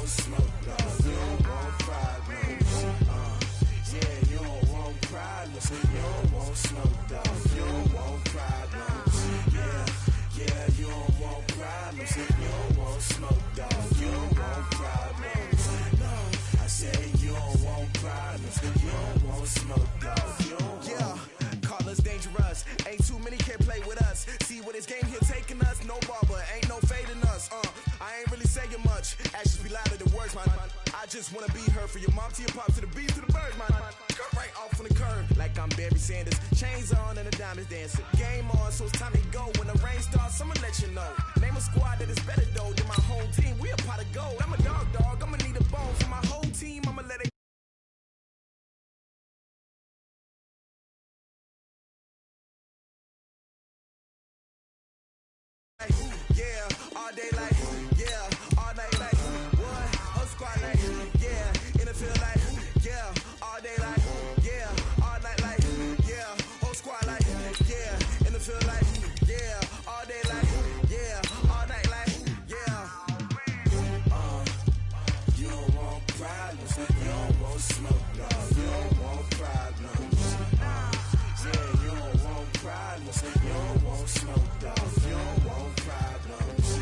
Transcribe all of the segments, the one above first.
want smoke, no. You don't want problems. Yeah, you don't want problems. You don't want smoke, though. You don't want problems. Yeah, you don't want problems. You don't want smoke, though. You don't want problems. No, I said you don't want problems. You don't want smoke, though. You don't call us dangerous. Ain't too many can play with us. See what this game here taking us. No barber, ain't no fading us. I ain't really saying much. Actions be louder than words, man. I just wanna be heard from your mom to your pop to the beat to the bird, man. Cut right off on the curb, like I'm Barry Sanders. Chains on and the diamonds dancing. Game on, so it's time to go. When the rain starts, I'ma let you know. Name a squad that is better though than my whole team. We a pot of gold. I'm a dog. I'ma need a bone for my whole team. I'ma let it. Yeah, all day like, yeah, all night like, what? Whole squad like, yeah, in the field like, yeah, all day like, yeah, all night like, yeah, whole squad like, yeah, in the field like, yeah, all day like, yeah, all night like, yeah. You don't want problems, you don't want smoke, no, you don't want problems. Yeah, you don't want problems, you don't want smoke, dog, you don't want problems.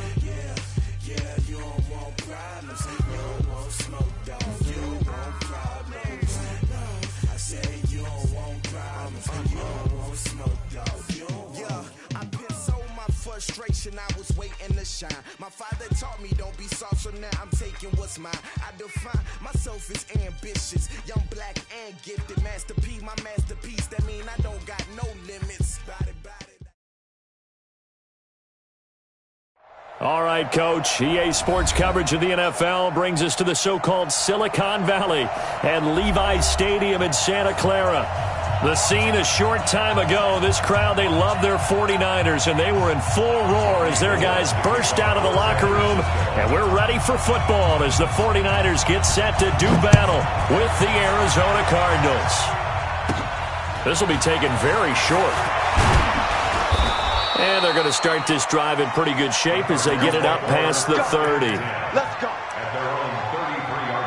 Yeah, you don't want problems, you don't want smoke, dog, you don't want problems. No, I said you don't want problems, you don't want smoke, dog, you don't want. Yeah, I put so my frustration, I was waiting to shine. My father taught me don't be soft, so now I'm taking what's mine. I define myself as ambitious, young, black, and gifted. Master P, my masterpiece, that mean I don't got no limits. Body. All right, Coach. EA Sports coverage of the NFL brings us to the so-called Silicon Valley and Levi's Stadium in Santa Clara. The scene a short time ago, this crowd, they love their 49ers, and they were in full roar as their guys burst out of the locker room, and we're ready for football as the 49ers get set to do battle with the Arizona Cardinals. This will be taken very short. And they're going to start this drive in pretty good shape as they get it up past the 30. Let's go. At their own 33-yard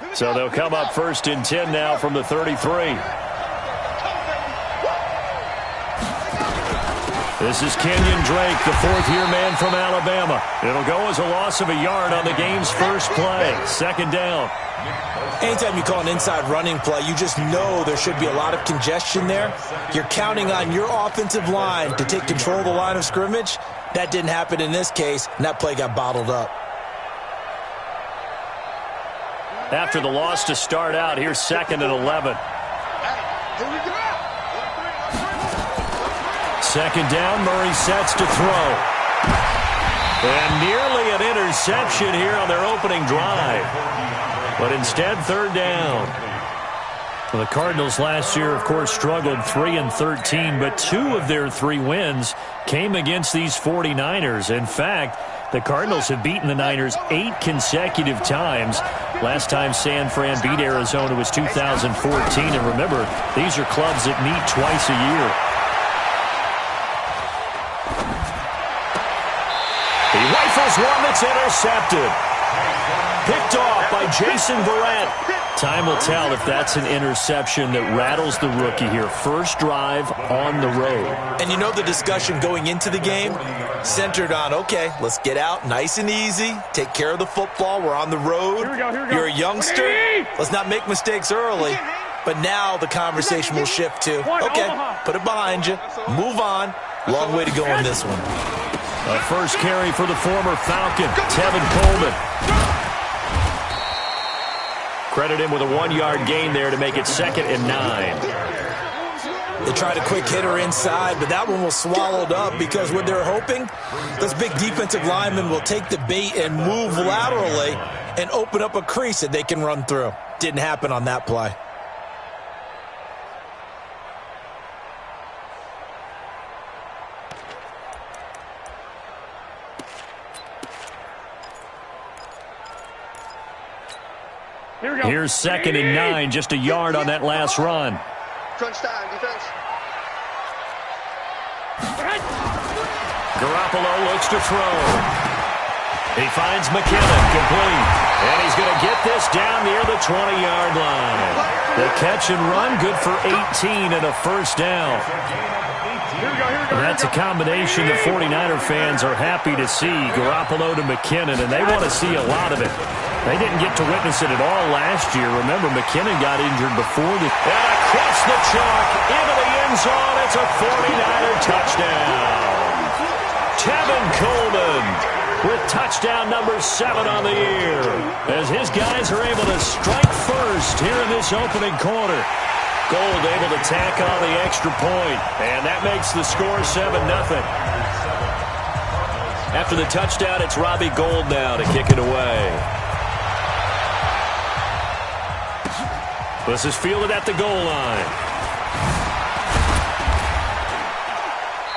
line. So they'll come up 1st and 10 now from the 33. This is Kenyon Drake, the fourth-year man from Alabama. It'll go as a loss of a yard on the game's first play. 2nd down. Anytime you call an inside running play, you just know there should be a lot of congestion there. You're counting on your offensive line to take control of the line of scrimmage. That didn't happen in this case, and that play got bottled up. After the loss to start out, here's 2nd and 11. Here we go. 2nd down, Murray sets to throw. And nearly an interception here on their opening drive. But instead, 3rd down. Well, the Cardinals last year, of course, struggled 3-13, but 2 of their 3 wins came against these 49ers. In fact, the Cardinals have beaten the Niners 8 consecutive times. Last time San Fran beat Arizona was 2014. And remember, these are clubs that meet twice a year. He rifles one that's intercepted. Picked off by Jason Verrett. Time will tell if that's an interception that rattles the rookie here. First drive on the road. And you know the discussion going into the game centered on, okay, let's get out nice and easy, take care of the football, we're on the road. Here we go. You're a youngster, let's not make mistakes early. But now the conversation will shift to, okay, put it behind you, move on. Long way to go on this one. A first carry for the former Falcon, Tevin Coleman. Credit him with a 1-yard gain there to make it 2nd and 9. They tried a quick hitter inside, but that one was swallowed up because what they're hoping, those big defensive linemen will take the bait and move laterally and open up a crease that they can run through. Didn't happen on that play. Here's 2nd and 9, just a yard on that last run. Crunch time, defense. Garoppolo looks to throw. He finds McKinnon, complete. And he's going to get this down near the 20-yard line. The catch and run, good for 18 and a first down. And that's a combination that 49er fans are happy to see, Garoppolo to McKinnon, and they want to see a lot of it. They didn't get to witness it at all last year. Remember, McKinnon got injured before the... And across the chalk, into the end zone, it's a 49er touchdown. Tevin Coleman with touchdown number 7 on the year, as his guys are able to strike first here in this opening quarter. Gold able to tack on the extra point, and that makes the score 7-0. After the touchdown, it's Robbie Gould now to kick it away. This is fielded at the goal line.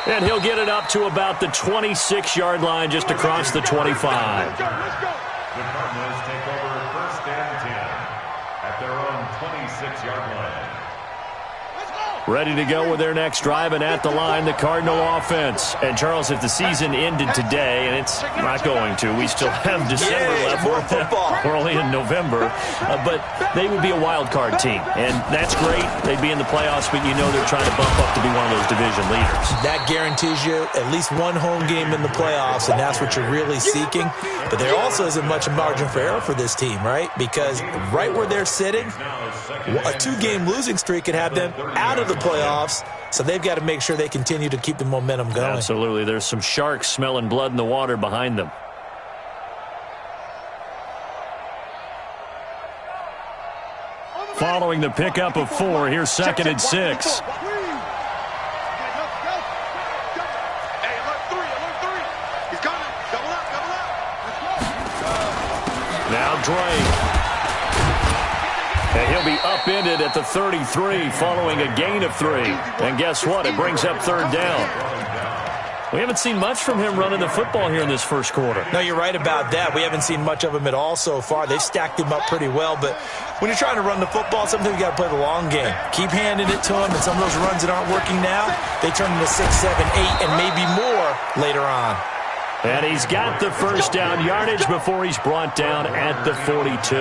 And he'll get it up to about the 26-yard line, just across the 25. The Cardinals take over 1st and 10 at their own 26-yard line. Ready to go with their next drive, and at the line, the Cardinal offense. And, Charles, if the season ended today, and it's not going to, we still have December left. More football. We're only in November. But they would be a wild card team, and that's great. They'd be in the playoffs, but you know they're trying to bump up to be one of those division leaders. That guarantees you at least one home game in the playoffs, and that's what you're really seeking. But there also isn't much margin for error for this team, right? Because right where they're sitting, a 2-game losing streak could have them out of the playoffs, so they've got to make sure they continue to keep the momentum going. Absolutely. There's some sharks smelling blood in the water behind them. Following the pickup of 4, here's 2nd and 6. Now Drake. And he'll be upended at the 33 following a gain of 3. And guess what? It brings up 3rd down. We haven't seen much from him running the football here in this first quarter. No, you're right about that. We haven't seen much of him at all so far. They've stacked him up pretty well, but when you're trying to run the football, sometimes you got to play the long game. Keep handing it to him, and some of those runs that aren't working now, they turn into 6, 7, 8, and maybe more later on. And he's got the first down yardage before he's brought down at the 42.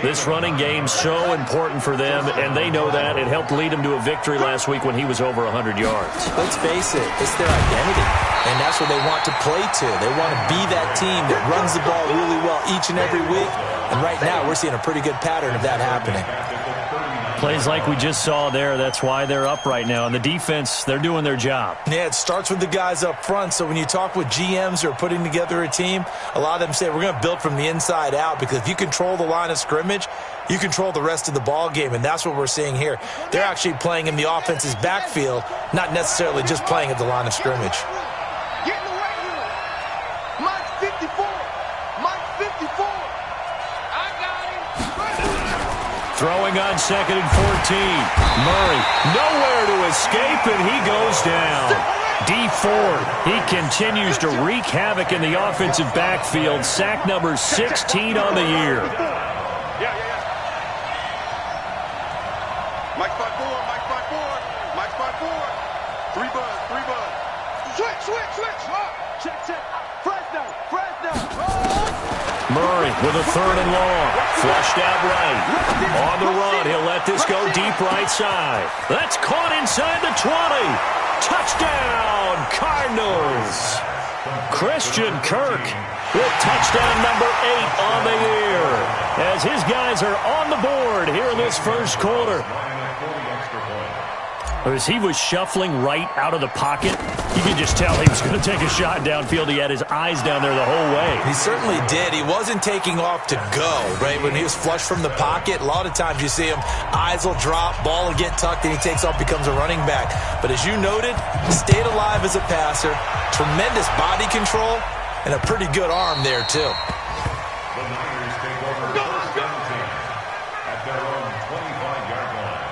This running game so important for them, and they know that. It helped lead them to a victory last week when he was over 100 yards. Let's face it, it's their identity, and that's what they want to play to. They want to be that team that runs the ball really well each and every week, and right now we're seeing a pretty good pattern of that happening. Plays like we just saw there, that's why they're up right now. And the defense, they're doing their job. Yeah, it starts with the guys up front. So when you talk with GMs who are putting together a team, a lot of them say we're going to build from the inside out, because if you control the line of scrimmage, you control the rest of the ball game, and that's what we're seeing here. They're actually playing in the offense's backfield, not necessarily just playing at the line of scrimmage. Get in the right here. Mike 54. Mike 54. I got him. Throwing on 2nd and 14. Murray, nowhere to escape, and he goes down. Dee Ford, he continues to wreak havoc in the offensive backfield. Sack number 16 on the year. Mike 5-4. Mike 5-4. Mike 5-4. 3 bud. Switch. Check. Fresno. Murray with a 3rd and long. Flushed out right. On the run, he'll let this go deep right side. That's caught inside the 20. Touchdown, Cardinals. Christian Kirk with touchdown number 8 on the year, as his guys are on the board here in this first quarter. As he was shuffling right out of the pocket, you could just tell he was going to take a shot downfield. He had his eyes down there the whole way. He certainly did. He wasn't taking off to go, right? When he was flushed from the pocket, a lot of times you see him, eyes will drop, ball will get tucked, and he takes off, becomes a running back. But as you noted, stayed alive as a passer, tremendous body control, and a pretty good arm there, too. The Niners take over 1st and 10 at their own 25-yard line.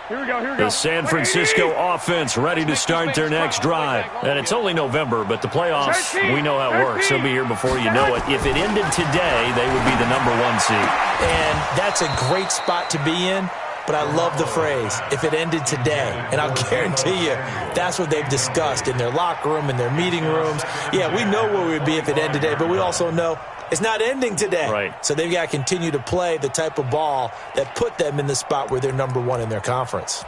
The San Francisco offense ready to start their next drive. And it's only November, but the playoffs, we know how it works. They'll be here before you know it. If it ended today, they would be the #1 seed. And that's a great spot to be in, but I love the phrase, if it ended today. And I'll guarantee you, that's what they've discussed in their locker room, in their meeting rooms. Yeah, we know where we'd be if it ended today, but we also know it's not ending today. Right. So they've got to continue to play the type of ball that put them in the spot where they're #1 in their conference.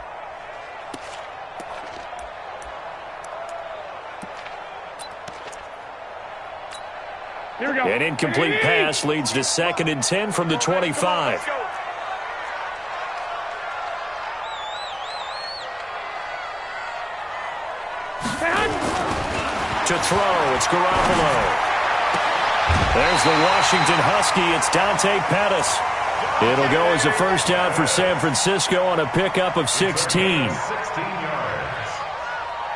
An incomplete pass leads to 2nd and 10 from the 25. To throw, it's Garoppolo. There's the Washington Husky. It's Dante Pettis. It'll go as a first down for San Francisco on a pickup of 16. 16 yards.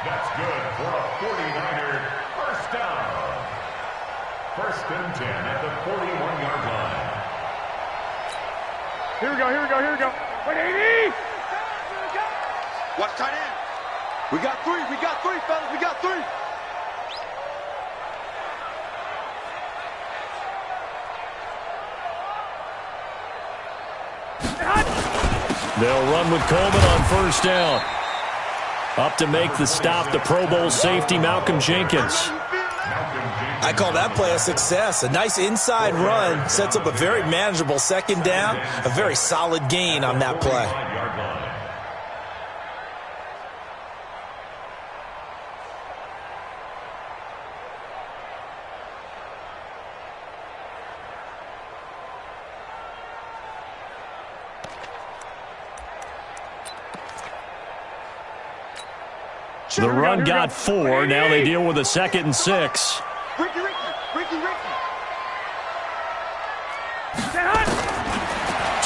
That's good for a 49er first down. 1st and 10 at the 41-yard line. Here we go. Wait, 80! Watch tight end. We got three, fellas. We got three. They'll run with Coleman on first down. Up to make the stop, the Pro Bowl safety, Malcolm Jenkins. I call that play a success. A nice inside run sets up a very manageable 2nd down. A very solid gain on that play. The run got 4. Now they deal with a 2nd and 6. Ricky.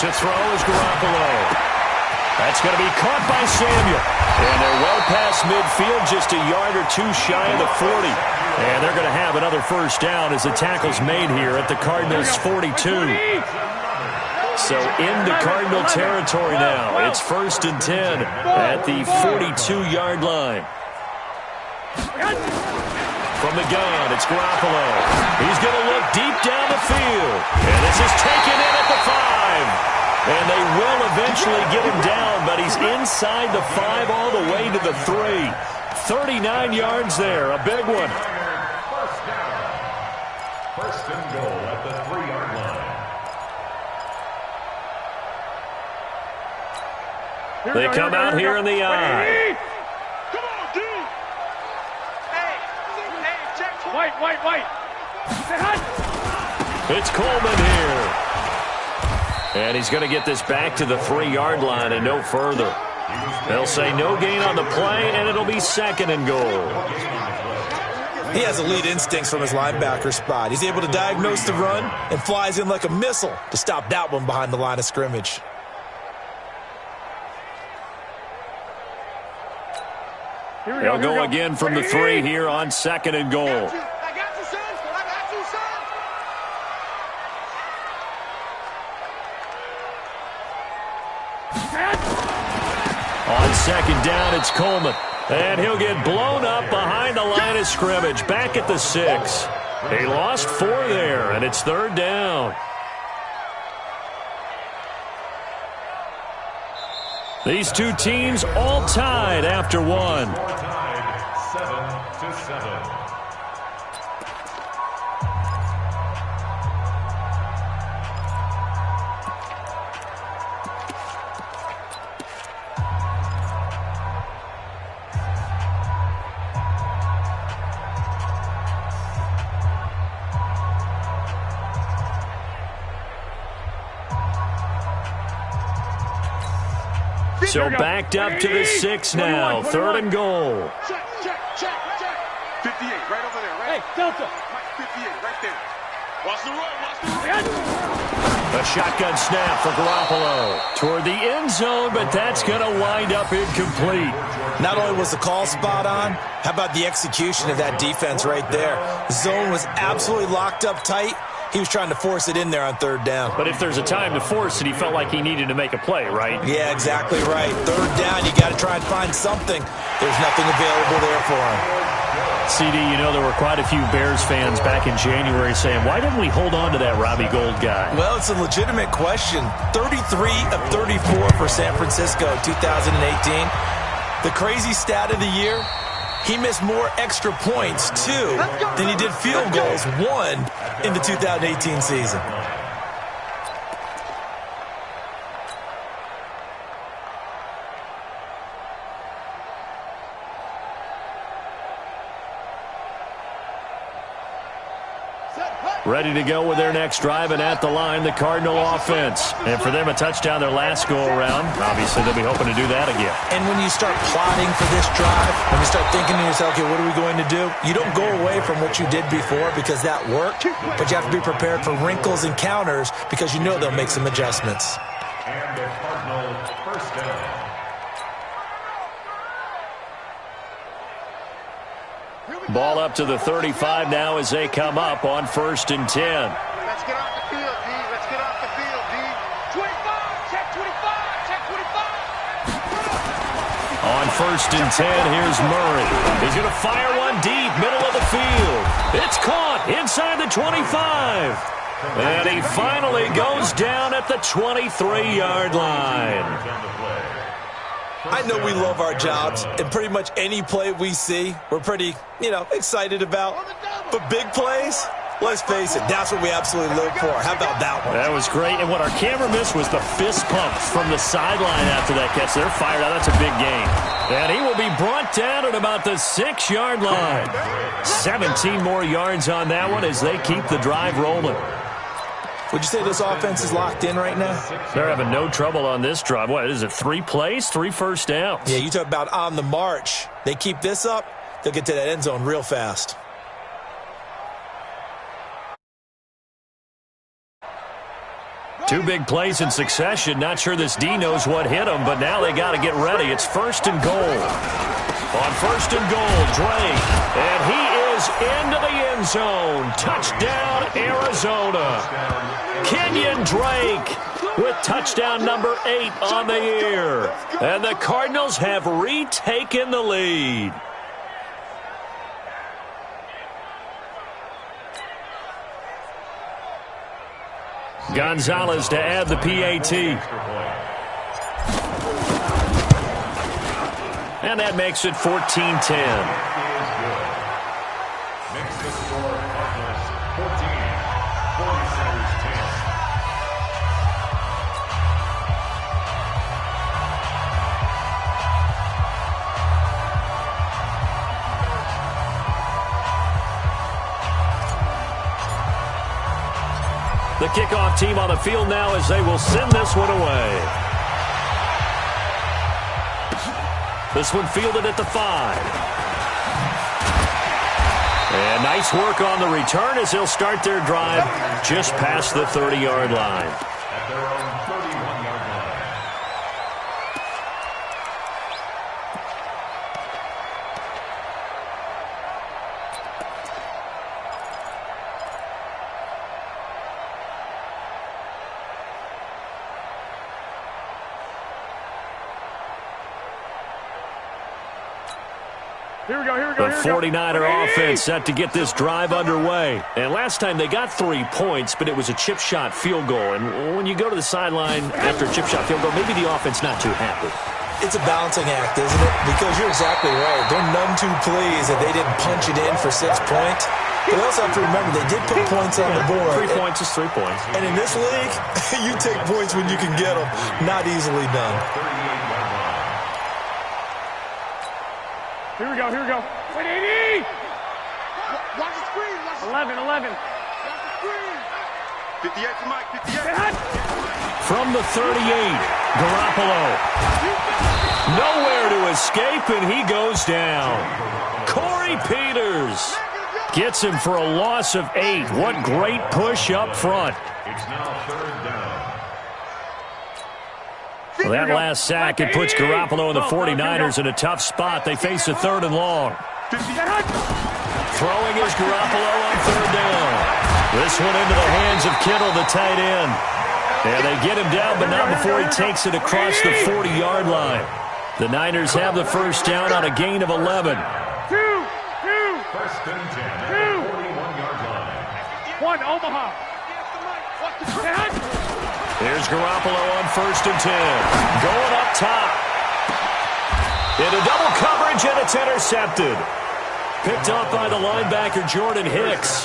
To throw is Garoppolo. That's going to be caught by Samuel. And they're well past midfield, just a yard or two shy of the 40. And they're going to have another first down as the tackle's made here at the Cardinals' 42. So into Cardinal territory now. It's 1st and 10 at the 42-yard line. From the gun, it's Garoppolo. He's going to look deep down the field. And this is taken in at the 5. And they will eventually get him down, but he's inside the 5 all the way to the 3. 39 yards there, a big one. First down. 1st and goal at the 3-yard line. They come out here in the eye. Come on, dude. Hey, check. White. It's Coleman here. And he's going to get this back to the 3-yard line and no further. They'll say no gain on the play, and it'll be 2nd and goal. He has elite instincts from his linebacker spot. He's able to diagnose the run and flies in like a missile to stop that one behind the line of scrimmage. They'll go again from the 3 here on 2nd and goal. I got you, son. On 2nd down, it's Coleman. And he'll get blown up behind the line of scrimmage, back at the 6. He lost 4 there, and it's 3rd down. These two teams all tied after 1. Tied 7-7. So backed up to the 6 now. 3rd and goal. Check. 58, right over there, right? Hey, Delta. Mike, 58, right there. Watch the run. A shotgun snap for Garoppolo. Toward the end zone, but that's going to wind up incomplete. Not only was the call spot on, how about the execution of that defense right there? The zone was absolutely locked up tight, He was trying to force it in there on third down. But if there's a time to force it, he felt like he needed to make a play, right? Yeah, exactly right. Third down, you got to try and find something. There's nothing available there for him. CD, you know there were quite a few Bears fans back in January saying, why didn't we hold on to that Robbie Gould guy? Well, it's a legitimate question. 33 of 34 for San Francisco 2018. The crazy stat of the year, he missed more extra points, 2, than he did field goals, 1, in the 2018 season. Ready to go with their next drive, and at the line, the Cardinal offense. And for them, a touchdown their last go-around. Obviously, they'll be hoping to do that again. And when you start plotting for this drive, when you start thinking to yourself, okay, what are we going to do? You don't go away from what you did before because that worked, but you have to be prepared for wrinkles and counters because you know they'll make some adjustments. And the Cardinal first down. Ball up to the 35 now as they come up on 1st and 10. Let's get off the field, D. Let's get off the field, D. 25, check 25, check 25. On 1st and 10, here's Murray. He's going to fire one deep, middle of the field. It's caught inside the 25. And he finally goes down at the 23-yard line. I know we love our jobs, and pretty much any play we see, we're pretty, excited about. But big plays, let's face it, that's what we absolutely live for. How about that one? That was great. And what our camera missed was the fist pump from the sideline after that catch. They're fired out. That's a big game. And he will be brought down at about the 6-yard line. 17 more yards on that one as they keep the drive rolling. Would you say this offense is locked in right now? They're having no trouble on this drive. What is it, 3 plays, 3 first downs? Yeah, you talk about on the march. They keep this up, they'll get to that end zone real fast. Two big plays in succession. Not sure this D knows what hit him, but now they got to get ready. It's 1st and goal. On 1st and goal, Drake. And he is into the end zone. Touchdown, Arizona. Kenyon Drake with touchdown number 8 on the year. And the Cardinals have retaken the lead. Gonzalez to add the PAT. And that makes it 14-10. Makes the score Cardinals 14, 49ers 10. The kickoff team on the field now as they will send this one away. This one fielded at the 5. And nice work on the return as they'll start their drive just past the 30-yard line. At their own 31-yard line. Here we go. The 49er offense set to get this drive underway. And last time they got 3 points, but it was a chip shot field goal. And when you go to the sideline after a chip shot field goal, maybe the offense not too happy. It's a balancing act, isn't it? Because you're exactly right. They're none too pleased that they didn't punch it in for 6 points. But they also have to remember they did put points on the board. 3 points is 3 points. And in this league, you take points when you can get them. Not easily done. 38-yard line. Here we go. 180. Watch the screen. 11. Watch the screen. 58 to Mike. 58. From the 38, Garoppolo. Nowhere to escape, and he goes down. Corey Peters gets him for a loss of 8. What great push up front. It's now 3rd down. Well, that last sack, it puts Garoppolo and the 49ers in a tough spot. They face a 3rd and long. Throwing is Garoppolo on 3rd down. This one into the hands of Kittle, the tight end. And they get him down, but not before he takes it across the 40-yard line. The Niners have the first down on a gain of 11. First and 10 at the 41-yard line. One, Omaha. Here's Garoppolo on first and 10. Going up top. Into double coverage, and it's intercepted. Picked up by the linebacker, Jordan Hicks.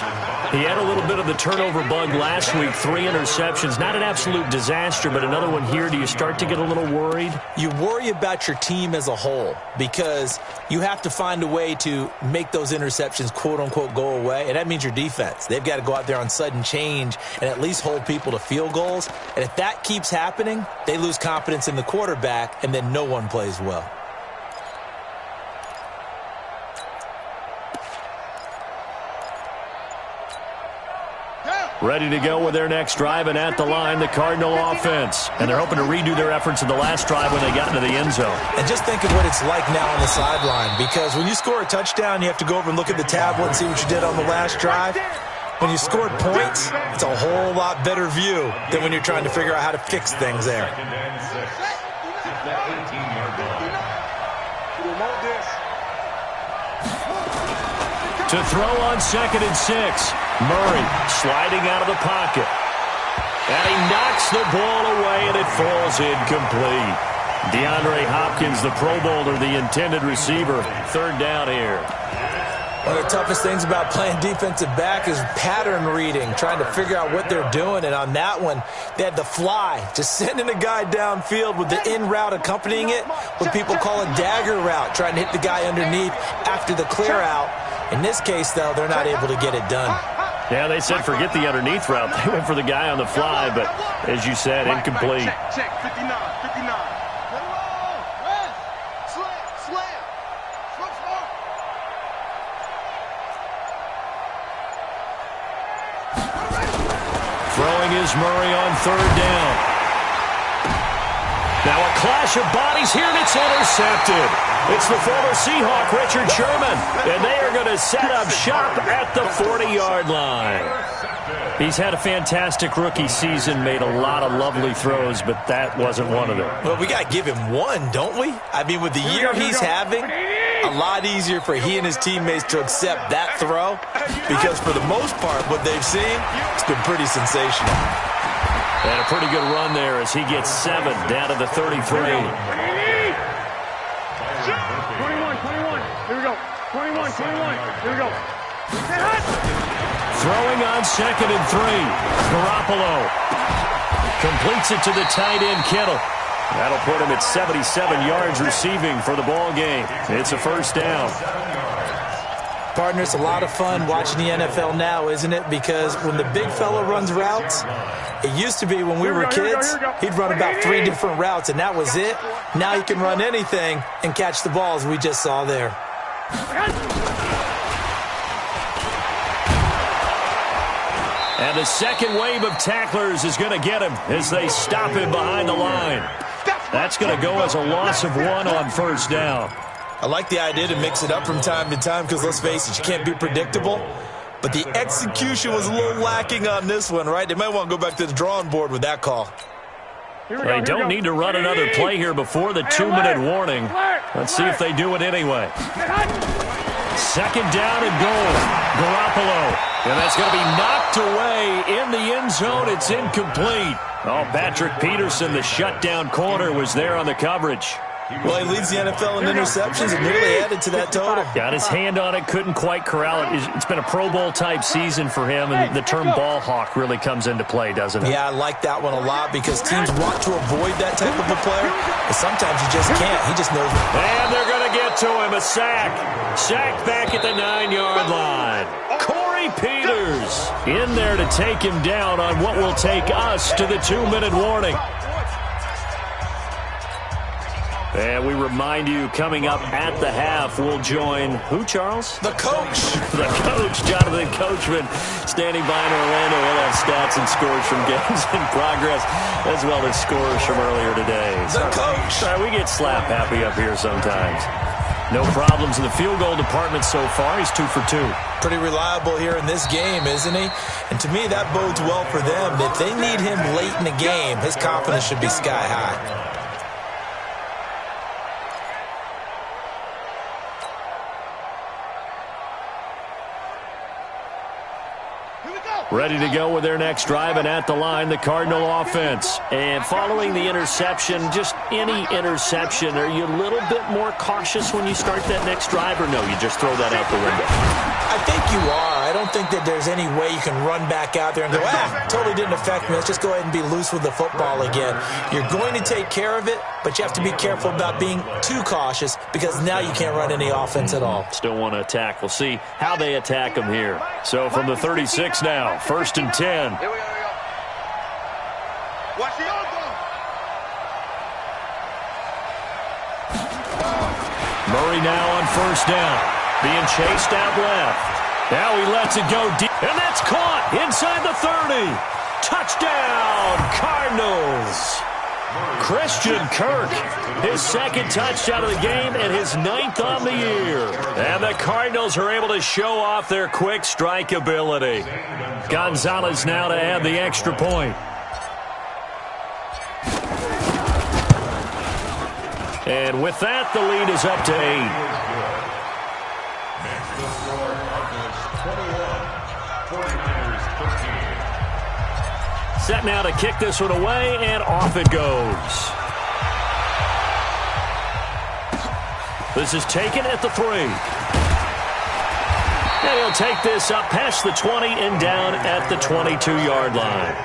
He had a little bit of the turnover bug last week, 3 interceptions. Not an absolute disaster, but another one here. Do you start to get a little worried? You worry about your team as a whole because you have to find a way to make those interceptions, quote-unquote, go away, and that means your defense. They've got to go out there on sudden change and at least hold people to field goals. And if that keeps happening, they lose confidence in the quarterback, and then no one plays well. Ready to go with their next drive, and at the line, the Cardinal offense. And they're hoping to redo their efforts in the last drive when they got into the end zone. And just think of what it's like now on the sideline, because when you score a touchdown, you have to go over and look at the tablet and see what you did on the last drive. When you scored points, it's a whole lot better view than when you're trying to figure out how to fix things there. To throw on 2nd and 6. Murray sliding out of the pocket. And he knocks the ball away, and it falls incomplete. DeAndre Hopkins, the Pro Bowler, the intended receiver. 3rd down here. One of the toughest things about playing defensive back is pattern reading, trying to figure out what they're doing. And on that one, they had the fly, just sending a guy downfield with the in route accompanying it, what people call a dagger route, trying to hit the guy underneath after the clear out. In this case, though, they're not able to get it done. Yeah, they said forget the underneath route. They went for the guy on the fly, but as you said, incomplete. Check, 59, 59. Throwing is Murray on 3rd down. Now a clash of bodies here, and it's intercepted. It's the former Seahawk, Richard Sherman, and they are going to set up shop at the 40-yard line. He's had a fantastic rookie season, made a lot of lovely throws, but that wasn't one of them. Well, we got to give him one, don't we? I mean, with the year he's having, a lot easier for he and his teammates to accept that throw because for the most part, what they've seen, it's been pretty sensational. And a pretty good run there as he gets 7 down to the 33. 21, 21. Here we go. 21, 21. Here we go. Throwing on 2nd and 3. Garoppolo completes it to the tight end, Kittle. That'll put him at 77 yards receiving for the ball game. It's a 1st down. Partner, it's a lot of fun watching the NFL now, isn't it? Because when the big fella runs routes, it used to be when we were kids, he'd run about 3 different routes, and that was it. Now he can run anything and catch the balls we just saw there. And the second wave of tacklers is going to get him as they stop him behind the line. That's going to go as a loss of 1 on 1st down. I like the idea to mix it up from time to time because, let's face it, you can't be predictable. But the execution was a little lacking on this one, right? They might want to go back to the drawing board with that call. They don't need to run another play here before the 2-minute warning. Let's see if they do it anyway. 2nd down and goal. Garoppolo. And that's going to be knocked away in the end zone. It's incomplete. Oh, Patrick Peterson, the shutdown corner, was there on the coverage. Well, he leads the NFL in interceptions and nearly added to that total. Got his hand on it, couldn't quite corral it. It's been a Pro Bowl-type season for him, and the term ball hawk really comes into play, doesn't it? Yeah, I like that one a lot because teams want to avoid that type of a player, but sometimes you just can't. He just knows. And they're going to get to him, a sack. Sack back at the 9-yard line. Corey Peters in there to take him down on what will take us to the 2-minute warning. And we remind you, coming up at the half, we'll join who, Charles? The coach. The coach, Jonathan Coachman, standing by in Orlando. We'll have stats and scores from games in progress, as well as scores from earlier today. The coach. Sorry, we get slap happy up here sometimes. No problems in the field goal department so far. He's 2 for 2. Pretty reliable here in this game, isn't he? And to me, that bodes well for them. If they need him late in the game, his confidence should be sky high. Ready to go with their next drive, and at the line, the Cardinal offense. And following the interception, just any interception, are you a little bit more cautious when you start that next drive, or no, you just throw that out the window? I think you are. I don't think that there's any way you can run back out there and go, totally didn't affect me. Let's just go ahead and be loose with the football again. You're going to take care of it, but you have to be careful about being too cautious because now you can't run any offense at all. Still want to attack. We'll see how they attack them here. So from the 36 now, 1st and 10. Here we go. Watch the Murray now on 1st down. Being chased out left. Now he lets it go deep. And that's caught inside the 30. Touchdown, Cardinals. Christian Kirk, his 2nd touchdown of the game and his 9th on the year. And the Cardinals are able to show off their quick strike ability. Gonzalez now to add the extra point. And with that, the lead is up to 8. Set now to kick this one away, and off it goes. This is taken at the 3. And he'll take this up past the 20 and down at the 22-yard line.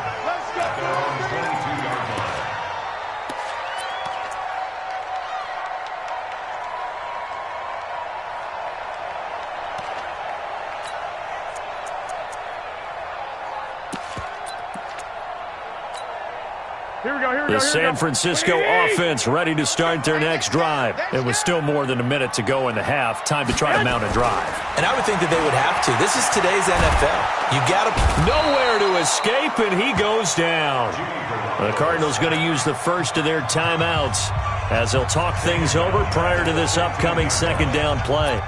The San Francisco offense ready to start their next drive. It was still more than a minute to go in the half. Time to try to mount a drive. And I would think that they would have to. This is today's NFL. You got to... Nowhere to escape, and he goes down. The Cardinals going to use the first of their timeouts as they'll talk things over prior to this upcoming 2nd down play.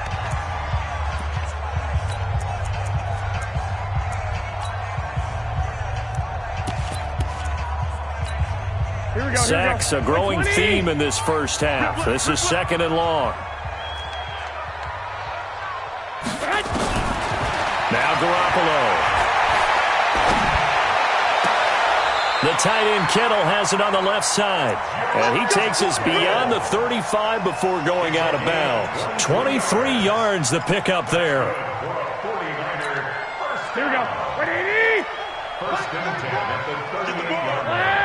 Sacks, a growing theme in this first half. This is 2nd and long. Now Garoppolo. The tight end Kittle has it on the left side. And he takes us beyond the 35 before going out of bounds. 23 yards the pickup there. Here we go. 1st and 10 at the 38-yard line.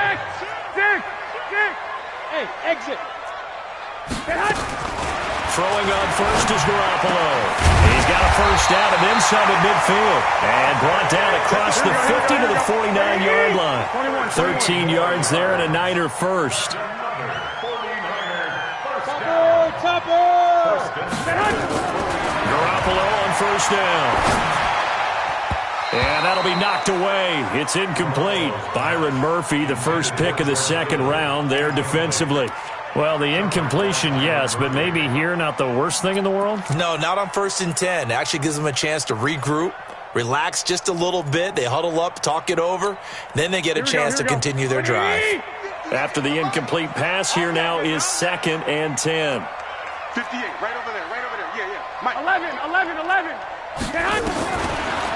Hey, exit. Throwing on first is Garoppolo. He's got a 1st down and then some at midfield. And brought down across the 50 to the 49-yard line. 13 yards there and a Niner first. Garoppolo on 1st down. And that'll be knocked away. It's incomplete. Byron Murphy, the first pick of the 2nd round there defensively. Well, the incompletion, yes, but maybe here not the worst thing in the world? No, not on 1st and 10. It actually gives them a chance to regroup, relax just a little bit. They huddle up, talk it over. Then they get a chance to continue their drive. After the incomplete pass, here now is 2nd and 10. 58, right over there. Yeah. Mike. 11.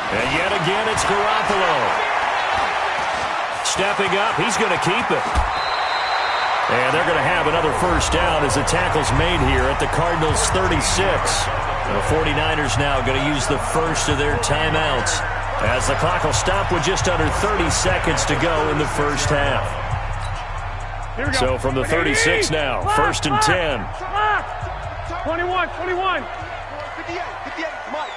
And yet again, it's Garoppolo. Stepping up, he's going to keep it. And they're going to have another 1st down as the tackle's made here at the Cardinals' 36. The 49ers now going to use the first of their timeouts as the clock will stop with just under 30 seconds to go in the first half. So from the 36 now, 1st and 10. 21. 58, Mike.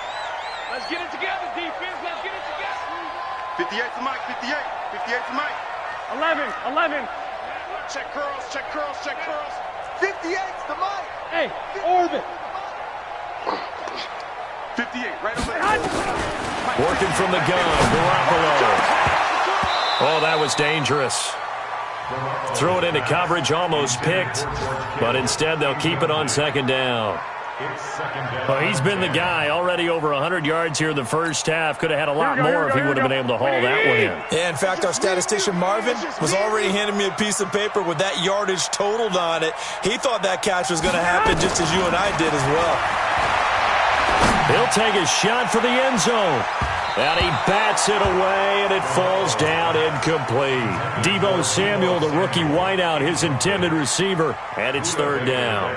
Let's get it together, defense. Let's get it together. 58 to Mike. 58 to Mike. 11. Check curls. 58 to Mike. Hey, orbit. 58, right over there. Working from the gun, Garoppolo. Oh, that was dangerous. Throw it into coverage, almost picked, but instead they'll keep it on 2nd down. Well, he's been the guy already over 100 yards here in the first half. Could have had a lot more if he would have been able to haul that one in. Yeah, in fact, our statistician Marvin was already handing me a piece of paper with that yardage totaled on it. He thought that catch was going to happen just as you and I did as well. He'll take a shot for the end zone. And he bats it away, and it falls down incomplete. Deebo Samuel, the rookie wideout, his intended receiver, and it's third down.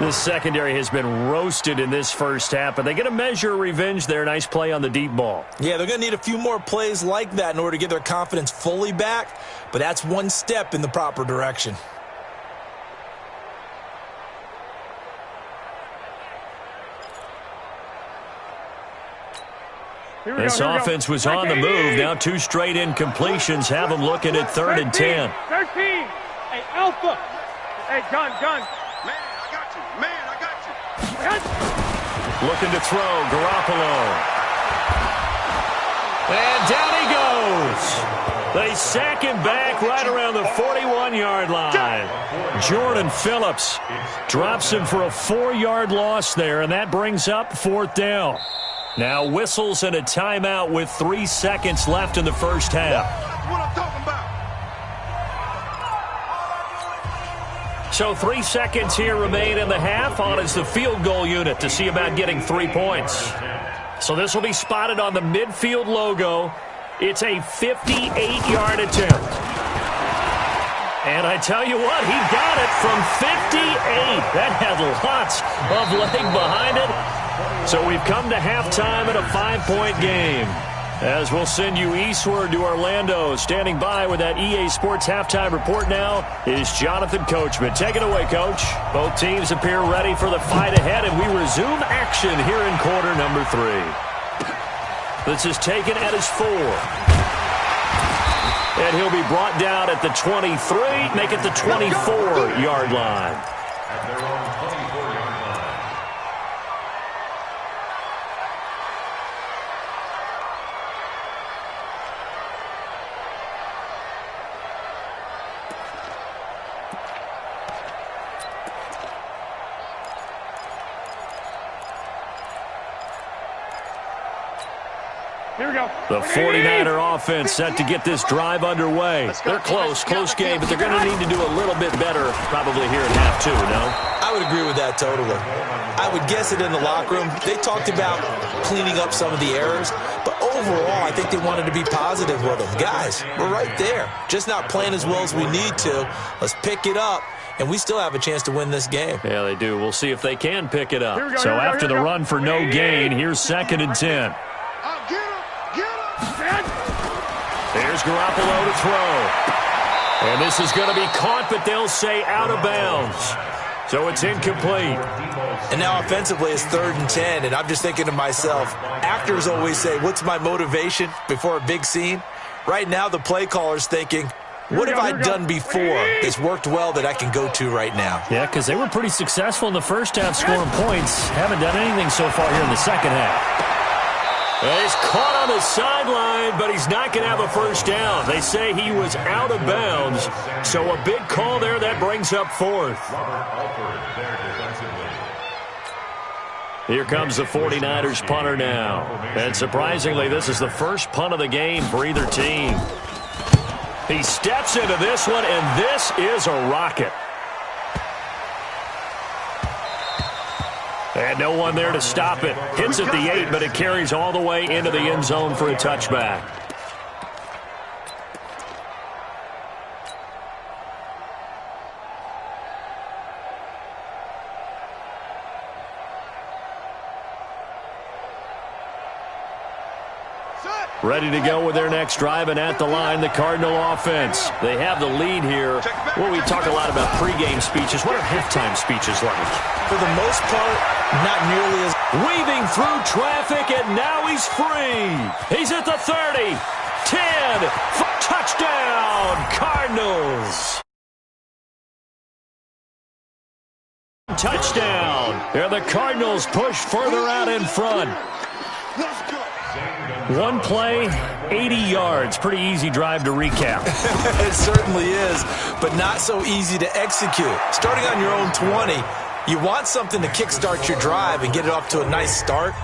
This secondary has been roasted in this first half, but they get a measure of revenge there. Nice play on the deep ball. Yeah, they're going to need a few more plays like that in order to get their confidence fully back, but that's one step in the proper direction. This offense was on the move. Now 2 straight incompletions have them looking at 3rd and 10. 13. Hey, Alpha. Hey, gun. Man, I got you. Looking to throw, Garoppolo. And down he goes. They sack him back right around the 41-yard line. Jordan Phillips drops him for a 4-yard loss there, and that brings up 4th down. Now whistles and a timeout with 3 seconds left in the first half. That's what I'm talking about. So 3 seconds here remain in the half. On is the field goal unit to see about getting 3 points. So this will be spotted on the midfield logo. It's a 58-yard attempt. And I tell you what, he got it from 58. That had lots of leg behind it. So we've come to halftime in a 5-point game. As we'll send you eastward to Orlando. Standing by with that EA Sports halftime report now is Jonathan Coachman. Take it away, Coach. Both teams appear ready for the fight ahead, and we resume action here in quarter number 3. This is taken at his 4. And he'll be brought down at the 23, make it the 24-yard line. At their own 24-yard line. Here we go. The 49er offense set to get this drive underway. They're close game, but they're going to need to do a little bit better probably here in half 2, no? I would agree with that totally. I would guess it in the locker room. They talked about cleaning up some of the errors, but overall, I think they wanted to be positive with them. Guys, we're right there. Just not playing as well as we need to. Let's pick it up, and we still have a chance to win this game. Yeah, they do. We'll see if they can pick it up. So after the run for no gain, here's 2nd and 10. There's Garoppolo to throw. And this is going to be caught, but they'll say out of bounds. So it's incomplete. And now offensively it's 3rd and 10, and I'm just thinking to myself, actors always say, what's my motivation before a big scene? Right now the play caller's thinking, what have I done before that's worked well that I can go to right now? Yeah, because they were pretty successful in the first half scoring points. Haven't done anything so far here in the second half. Well, he's caught on the sideline, but he's not going to have a first down. They say he was out of bounds, so a big call there that brings up 4th. Here comes the 49ers punter now. And surprisingly, this is the first punt of the game for either team. He steps into this one, and this is a rocket. And no one there to stop it. Hits at the 8, but it carries all the way into the end zone for a touchback. Ready to go with their next drive, and at the line, the Cardinal offense. They have the lead here. Well, we talk a lot about pregame speeches. What are halftime speeches like? For the most part, not nearly as... Weaving through traffic, and now he's free. He's at the 30, 10, touchdown, Cardinals. Touchdown. And the Cardinals push further out in front. One play, 80 yards. Pretty easy drive to recap. It certainly is, but not so easy to execute. Starting on your own 20, You want something to kickstart your drive and get it off to a nice start.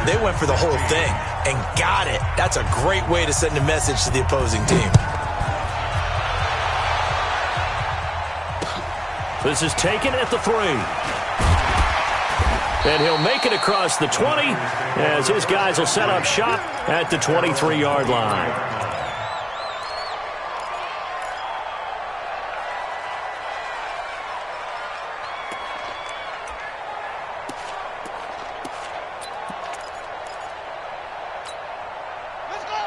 They went for the whole thing and got it. That's a great way to send a message to the opposing team. This is taken at the 3. And he'll make it across the 20 as his guys will set up shop at the 23-yard line.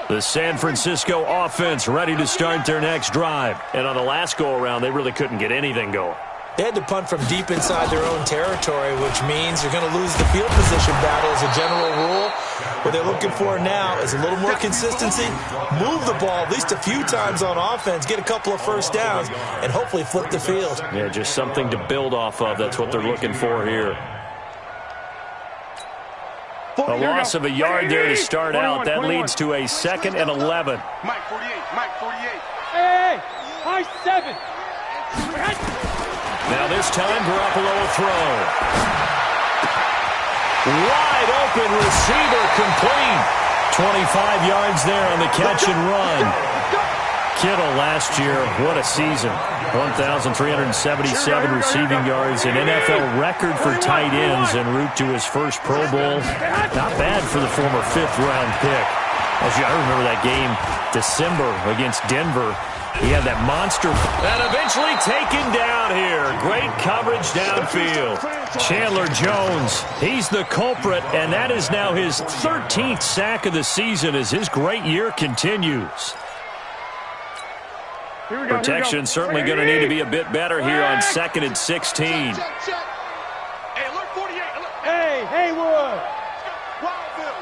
The San Francisco offense ready to start their next drive. And on the last go-around, they really couldn't get anything going. They had to punt from deep inside their own territory, which means you're going to lose the field position battle as a general rule. What they're looking for now is a little more consistency, move the ball at least a few times on offense, get a couple of first downs, and hopefully flip the field. Yeah, just something to build off of. That's what they're looking for here. A loss of a yard there to start out. That leads to a 2nd and 11. Mike 48, Mike 48. Hey, high 7. Now this time, Garoppolo will throw. Wide open receiver complete. 25 yards there on the catch and run. Kittle last year, what a season. 1,377 receiving yards, an NFL record for tight ends en route to his first Pro Bowl. Not bad for the former 5th-round pick. I remember that game, December against Denver. He had that monster and eventually taken down here. Great coverage downfield. Chandler Jones, he's the culprit, and that is now his 13th sack of the season as his great year continues. Protection certainly going to need to be a bit better here on 2nd and 16. Hey, alert 48. Hey, Haywood. Wildville.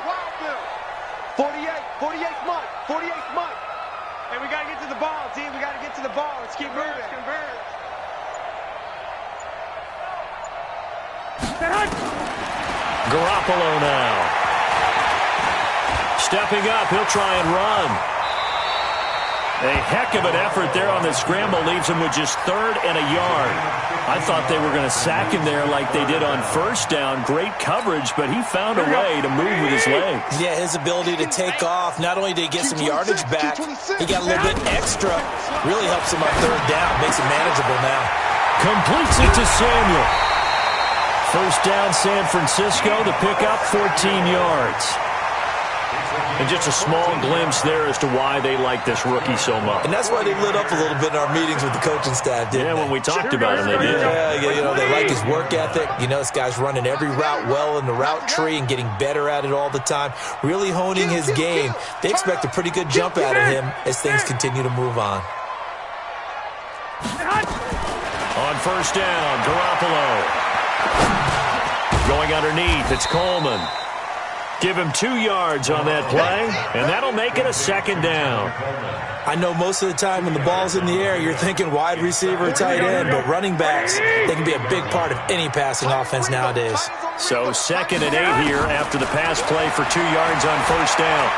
48's Mike. 48's Mike. Hey, we got to get to the ball, team. We got to get to the ball. Let's keep moving. Garoppolo now. Stepping up, he'll try and run. A heck of an effort there on the scramble leaves him with just 3rd and a yard. I thought they were going to sack him there like they did on 1st down. Great coverage, but he found a way to move with his legs. Yeah, his ability to take off, not only did he get some yardage back, he got a little bit extra. Really helps him on 3rd down, makes it manageable now. Completes it to Samuel. 1st down, San Francisco. The pickup, 14 yards. And just a small glimpse there as to why they like this rookie so much. And that's why they lit up a little bit in our meetings with the coaching staff, didn't they? When we talked about him, they did. Yeah, they like his work ethic. This guy's running every route well in the route tree and getting better at it all the time, really honing his game. They expect a pretty good jump out of him as things continue to move on. On 1st down, Garoppolo. Going underneath, it's Coleman. Give him 2 yards on that play, and that'll make it a 2nd down. I know most of the time when the ball's in the air, you're thinking wide receiver, tight end, but running backs, they can be a big part of any passing offense nowadays. So 2nd and 8 here after the pass play for 2 yards on 1st down.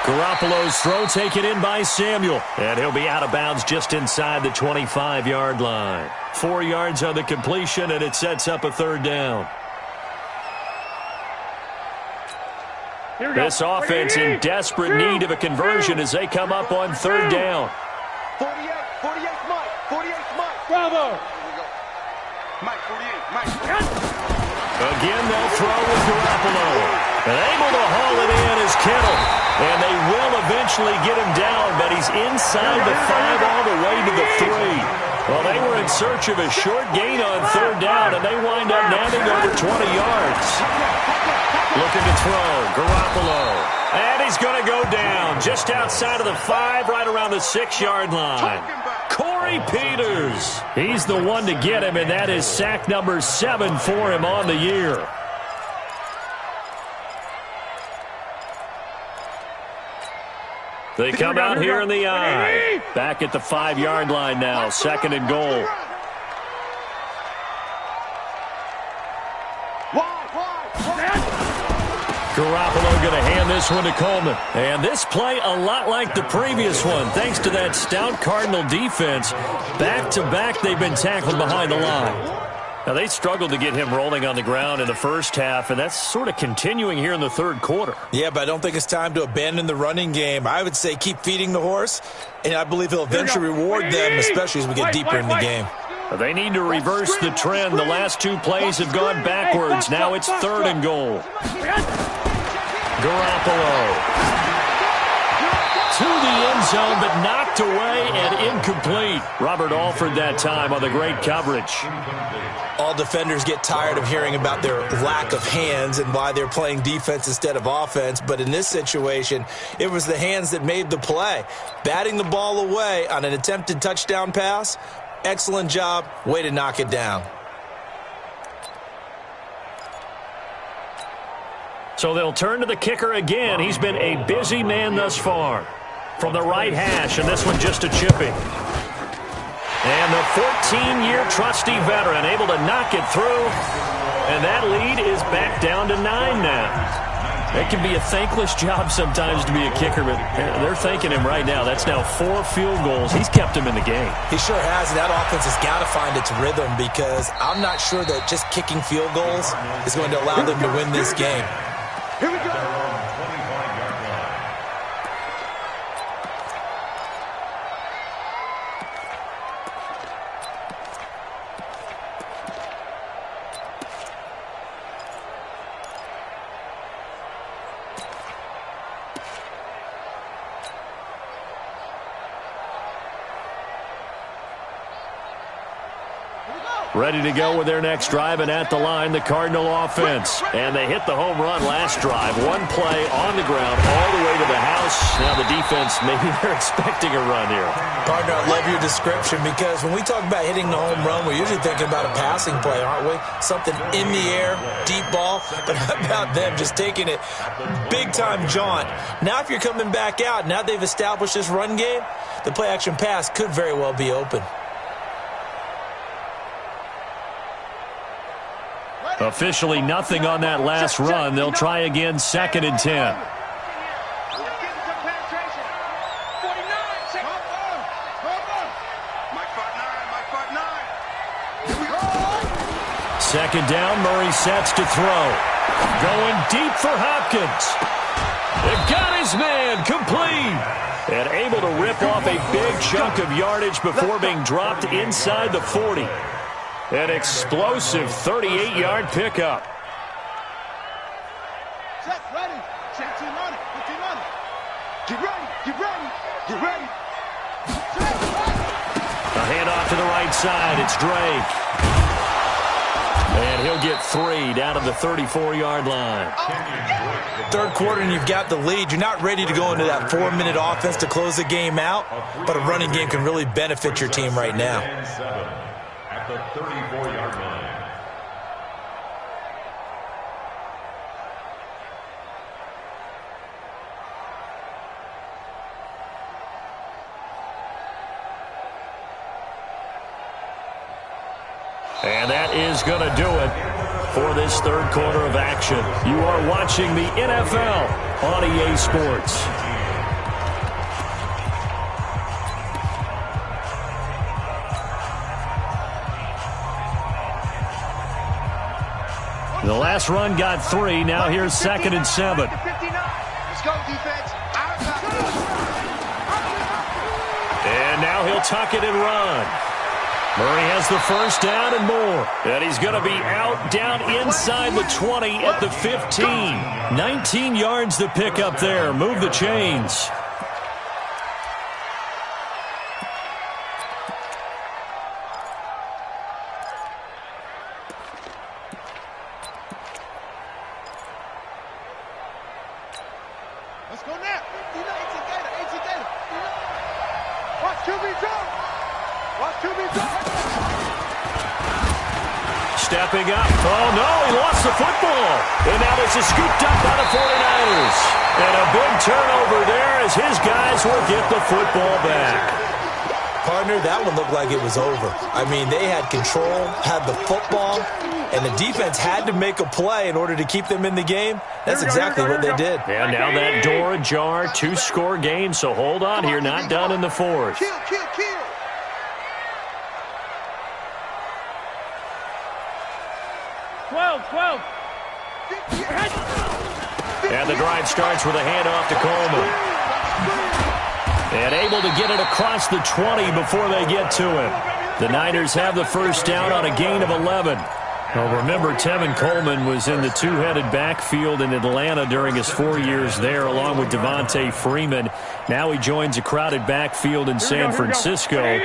Garoppolo's throw taken in by Samuel, and he'll be out of bounds just inside the 25-yard line. 4 yards on the completion, and it sets up a 3rd down. This offense in desperate need of a conversion as they come up on 3rd down. 48's Mike. 48's Mike. Bravo. Mike 48. Again, they'll throw with Garoppolo. And able to haul it in is Kittle. And they will eventually get him down, but he's inside the 5 all the way to the 3. Well, they were in search of a short gain on 3rd down, and they wind up nabbing over 20 yards. Looking to throw, Garoppolo. And he's going to go down just outside of the 5, right around the 6-yard line. Corey Peters. He's the one to get him, and that is sack number 7 for him on the year. They come out here in the eye. Back at the 5-yard line now, 2nd and goal. Garoppolo going to hand this one to Coleman. And this play a lot like the previous one. Thanks to that stout Cardinal defense, back-to-back they've been tackled behind the line. Now, they struggled to get him rolling on the ground in the first half, and that's sort of continuing here in the third quarter. Yeah, but I don't think it's time to abandon the running game. I would say keep feeding the horse, and I believe he'll eventually reward them, especially as we get deeper in the game. They need to reverse the trend. The last two plays have gone backwards. Now it's 3rd and goal. Garoppolo to the end zone, but knocked away and incomplete. Robert Alford that time on the great coverage. All defenders get tired of hearing about their lack of hands and why they're playing defense instead of offense. But in this situation, it was the hands that made the play. Batting the ball away on an attempted touchdown pass, excellent job. Way to knock it down. So they'll turn to the kicker again. He's been a busy man thus far. From the right hash, and this one just a chipping. And the 14-year trusty veteran able to knock it through. And that lead is back down to 9 now. It can be a thankless job sometimes to be a kicker, but they're thanking him right now. That's now 4 field goals. He's kept him in the game. He sure has, and that offense has got to find its rhythm because I'm not sure that just kicking field goals is going to allow them to win this game. Here we go. Ready to go with their next drive, and at the line, the Cardinal offense. And they hit the home run last drive. One play on the ground all the way to the house. Now the defense, maybe they're expecting a run here. Partner, I love your description because when we talk about hitting the home run, we're usually thinking about a passing play, aren't we? Something in the air, deep ball. But how about them just taking it big-time jaunt? Now if you're coming back out, now they've established this run game, the play-action pass could very well be open. Officially nothing on that last run. They'll try again, 2nd and 10. Second down, Murray sets to throw. Going deep for Hopkins. They've got his man, complete. And able to rip off a big chunk of yardage before being dropped inside the 40. An explosive 38-yard pickup. Check, ready. Check, team on it. Put team on it. Get ready. Get ready. Get ready. A handoff to the right side. It's Drake. And he'll get 3 down to the 34-yard line. Third quarter and you've got the lead. You're not ready to go into that 4-minute offense to close the game out, but a running game can really benefit your team right now. At the 34-yard line. And that is going to do it for this third quarter of action. You are watching the NFL on EA Sports. The last run got 3. Now here's 2nd and 7. Let's go, defense. And now he'll tuck it and run. Murray has the first down and more. And he's going to be out down inside the 20 at the 15. 19 yards to pick up there. Move the chains. Let's go now. 18 Gator. Watch QB jump. Watch QB jump. Stepping up. Oh, no, he lost the football. And now this is scooped up by the 49ers. And a big turnover there as his guys will get the football back. Partner, that one looked like it was over. I mean, they had control, had the football, and the defense had to make a play in order to keep them in the game. That's exactly what they did. And now that door ajar, 2-score game, so hold on here, not done in the fourth. Kill. Twelve. And the drive starts with a handoff to Coleman. And able to get it across the 20 before they get to him. The Niners have the first down on a gain of 11. Well, remember, Tevin Coleman was in the two-headed backfield in Atlanta during his 4 years there, along with Devontae Freeman. Now he joins a crowded backfield in San Francisco.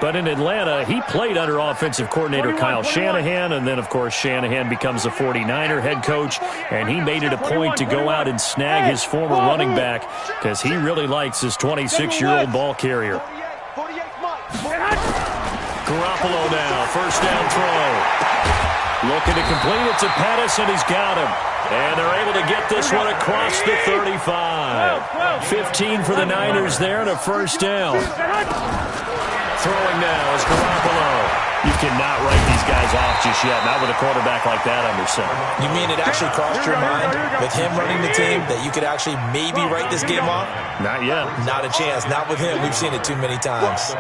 But in Atlanta, he played under offensive coordinator Kyle Shanahan, and then, of course, Shanahan becomes a 49er head coach, and he made it a point to go out and snag his former running back because he really likes his 26-year-old ball carrier. Garoppolo now, first down throw. Looking to complete it to Pettis, and he's got him. And they're able to get this one across the 35. 15 for the Niners there and a first down. Throwing now is Garoppolo. You cannot write these guys off just yet, not with a quarterback like that under center. You mean it actually crossed your mind with him running the team that you could actually maybe write this game off? Not yet. Not a chance. Not with him. We've seen it too many times.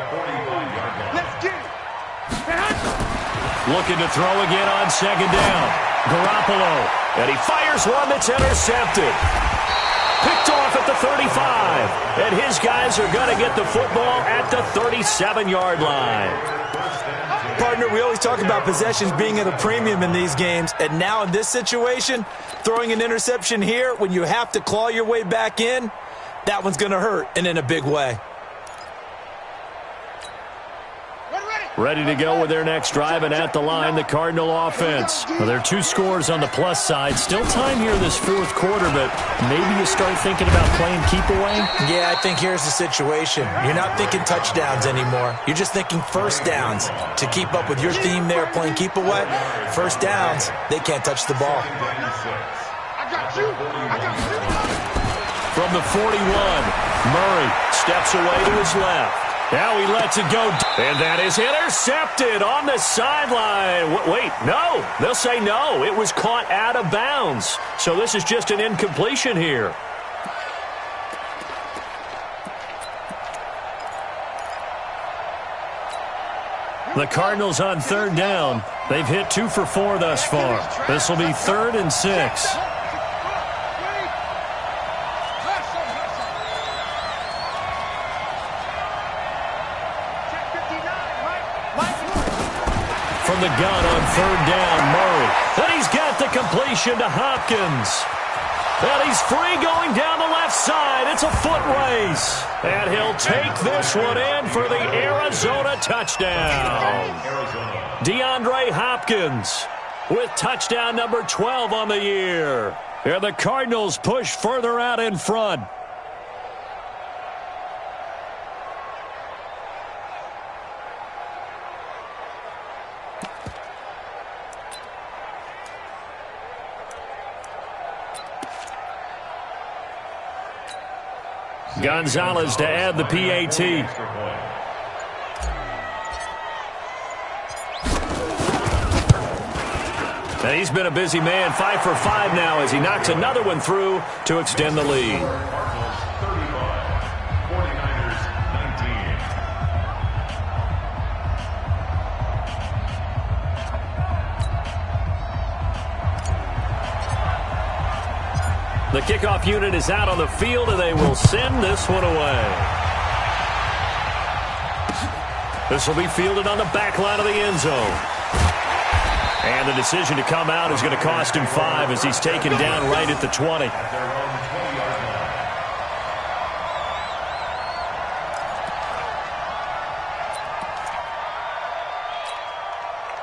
Looking to throw again on second down. Garoppolo. And he fires one that's intercepted. Picked off at the 35. And his guys are going to get the football at the 37-yard line. Partner, we always talk about possessions being at a premium in these games. And now in this situation, throwing an interception here when you have to claw your way back in, that one's going to hurt, and in a big way. Ready to go with their next drive, and at the line, the Cardinal offense. Well, there are 2 scores on the plus side. Still time here this fourth quarter, but maybe you start thinking about playing keep away? Yeah, I think here's the situation. You're not thinking touchdowns anymore. You're just thinking first downs. To keep up with your theme there, playing keep away, first downs, they can't touch the ball. From the 41, Murray steps away to his left. Now he lets it go, and that is intercepted on the sideline. Wait, no. They'll say no. It was caught out of bounds. So this is just an incompletion here. The Cardinals on third down. They've hit 2 for 4 thus far. This will be 3rd and 6. From the gun on third down, Murray. And he's got the completion to Hopkins. And he's free going down the left side. It's a foot race. And he'll take this one in for the Arizona touchdown. DeAndre Hopkins with touchdown number 12 on the year. And the Cardinals push further out in front. Gonzalez to add the PAT. And he's been a busy man, 5 for 5 now as he knocks another one through to extend the lead. The kickoff unit is out on the field, and they will send this one away. This will be fielded on the back line of the end zone. And the decision to come out is going to cost him 5 as he's taken down right at the 20.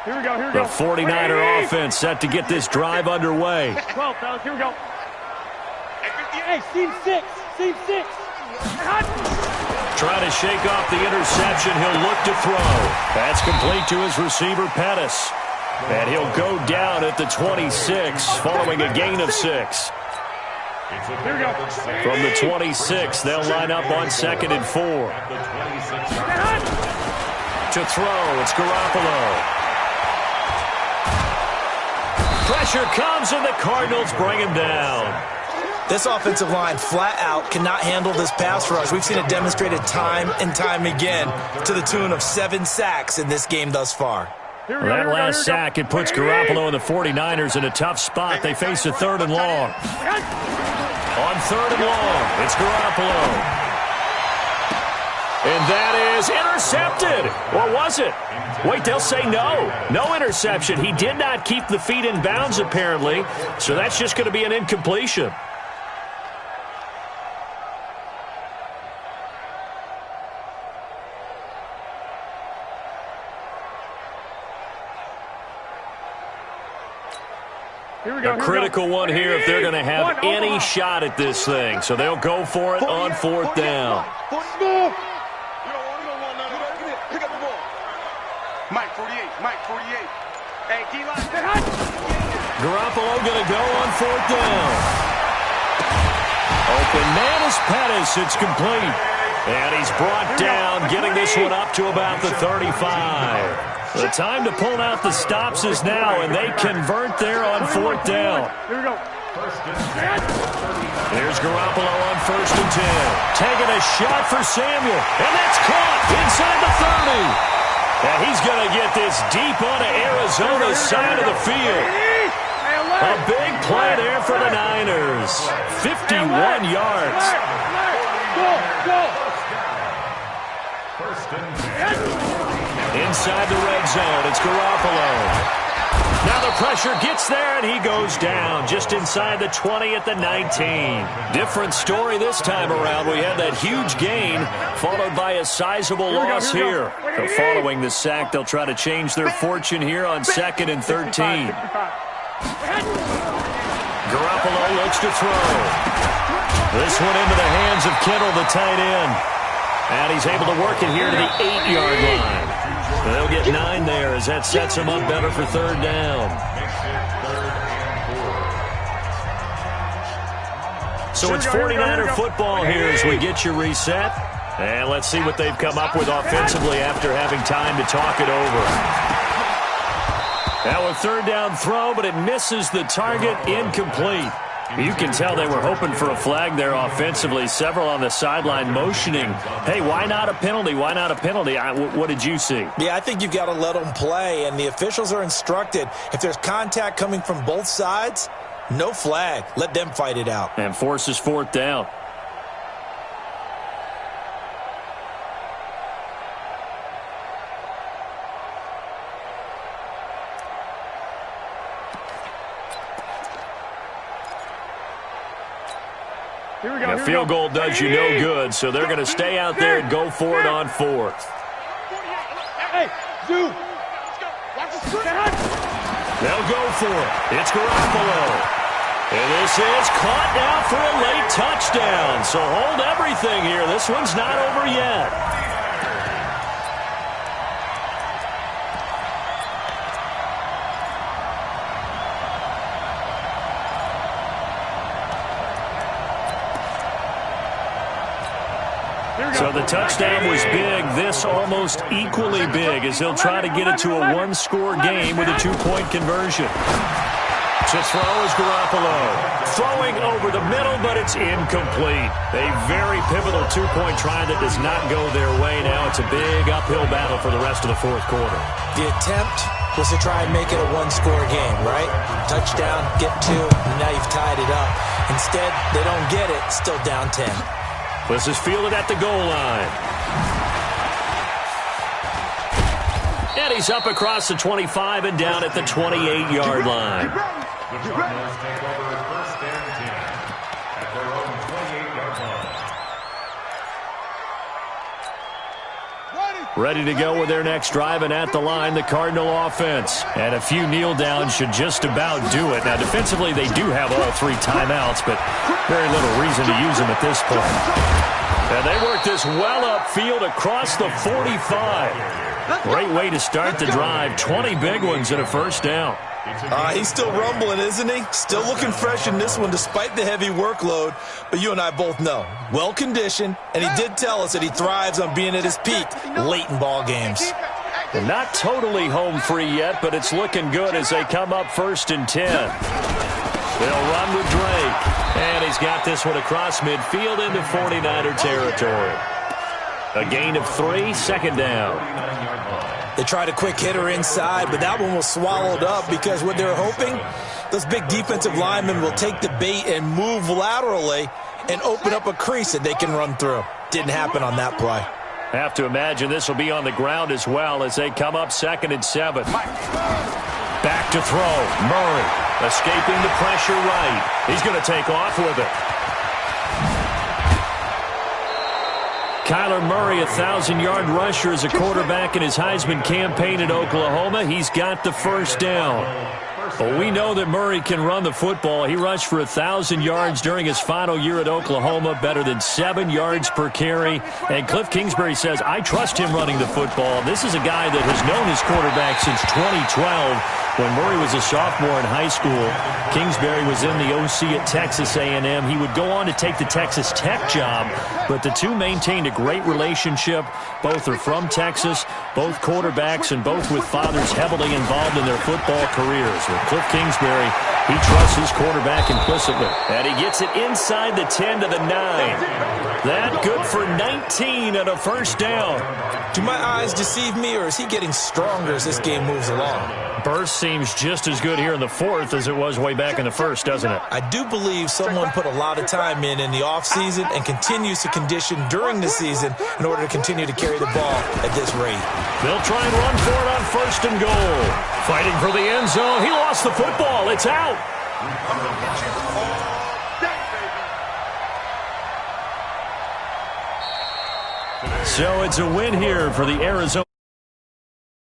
Here we go. The 49er offense set to get this drive underway. 12, fellas. Here we go. Hey, Steve 6. Trying to shake off the interception. He'll look to throw. That's complete to his receiver, Pettis. And he'll go down at the 26 following a gain of 6. Here we go. From the 26, they'll line up on 2nd and 4. To throw, it's Garoppolo. Pressure comes, and the Cardinals bring him down. This offensive line flat out cannot handle this pass rush. We've seen it demonstrated time and time again to the tune of 7 sacks in this game thus far. That last sack, it puts Garoppolo and the 49ers in a tough spot. They face a 3rd and long. On 3rd and long, it's Garoppolo. And that is intercepted. Or was it? Wait, they'll say no. No interception. He did not keep the feet in bounds, apparently. So that's just going to be an incompletion. A critical one here if they're going to have any shot at this thing. So they'll go for it on 4th down. Mike 48, Mike 48. Hey, D-line. Garoppolo going to go on 4th down. Open man is Pettis. It's complete. And he's brought down, getting this one up to about the 35. The time to pull out the stops is now, and they convert there on 4th down. Here we go. There's Garoppolo on 1st and 10. Taking a shot for Samuel, and that's caught inside the 30. And he's going to get this deep onto Arizona's side of the field. A big play there for the Niners. 51 yards. Inside the red zone, it's Garoppolo. Now the pressure gets there, and he goes down just inside the 20 at the 19. Different story this time around. We had that huge gain, followed by a sizable loss here. So following the sack, they'll try to change their fortune here on 2nd and 13. Garoppolo looks to throw. This one into the hands of Kittle, the tight end. And he's able to work it here to the 8-yard line. They'll get 9 there as that sets him up better for 3rd down. So it's 49er football here as we get you reset. And let's see what they've come up with offensively after having time to talk it over. Now a 3rd down throw, but it misses the target, incomplete. You can tell they were hoping for a flag there offensively. Several on the sideline motioning, hey, why not a penalty? Why not a penalty? What did you see? Yeah, I think you've got to let them play, and the officials are instructed. If there's contact coming from both sides, no flag. Let them fight it out. And forces 4th down. A field goal does you no good, so they're going to stay out there and go for it on 4th. Hey, Zoo. They'll go for it. It's Garoppolo. And this is caught now for a late touchdown. So hold everything here. This one's not over yet. So the touchdown was big. This almost equally big as they'll try to get it to a 1-score game with a 2-point conversion. To throw is Garoppolo. Throwing over the middle, but it's incomplete. A very pivotal 2-point try that does not go their way. Now it's a big uphill battle for the rest of the 4th quarter. The attempt was to try and make it a 1-score game, right? Touchdown, get 2, and now you've tied it up. Instead, they don't get it, still down 10. This is fielded at the goal line. And he's up across the 25 and down at the 28-yard line. The Cardinals take over 1st and 10 at their own 28-yard line. Ready to go with their next drive, and at the line, the Cardinal offense. And a few kneel downs should just about do it. Now, defensively, they do have all 3 timeouts, but very little reason to use them at this point. And they work this well upfield across the 45. Great way to start the drive. 20 big ones and a 1st down. He's still rumbling, isn't he? Still looking fresh in this one despite the heavy workload. But you and I both know, well-conditioned, and he did tell us that he thrives on being at his peak late in ball games. And not totally home free yet, but it's looking good as they come up 1st and 10. They'll run with Drake. And he's got this one across midfield into 49er territory. A gain of 3, 2nd down. They tried a quick hitter inside, but that one was swallowed up because what they're hoping, those big defensive linemen will take the bait and move laterally and open up a crease that they can run through. Didn't happen on that play. Have to imagine this will be on the ground as well as they come up 2nd and 7. Back to throw. Murray escaping the pressure right. He's going to take off with it. Kyler Murray, 1,000-yard rusher as a quarterback in his Heisman campaign at Oklahoma. He's got the 1st down. Well, we know that Murray can run the football. He rushed for 1,000 yards during his final year at Oklahoma, better than 7 yards per carry. And Cliff Kingsbury says, I trust him running the football. This is a guy that has known his quarterback since 2012 when Murray was a sophomore in high school. Kingsbury was in the OC at Texas A&M. He would go on to take the Texas Tech job, but the two maintained a great relationship. Both are from Texas, both quarterbacks, and both with fathers heavily involved in their football careers. With Cliff Kingsbury, he trusts his quarterback implicitly. And he gets it inside the 10 to the 9. That good for 19 and a 1st down. Do my eyes deceive me, or is he getting stronger as this game moves along? Burst seems just as good here in the 4th as it was way back in the 1st, doesn't it? I do believe someone put a lot of time in the offseason and continues to condition during the season in order to continue to carry the ball at this rate. They'll try and run for it on 1st and goal. Fighting for the end zone. He lost the football. It's out. So it's a win here for the Arizona.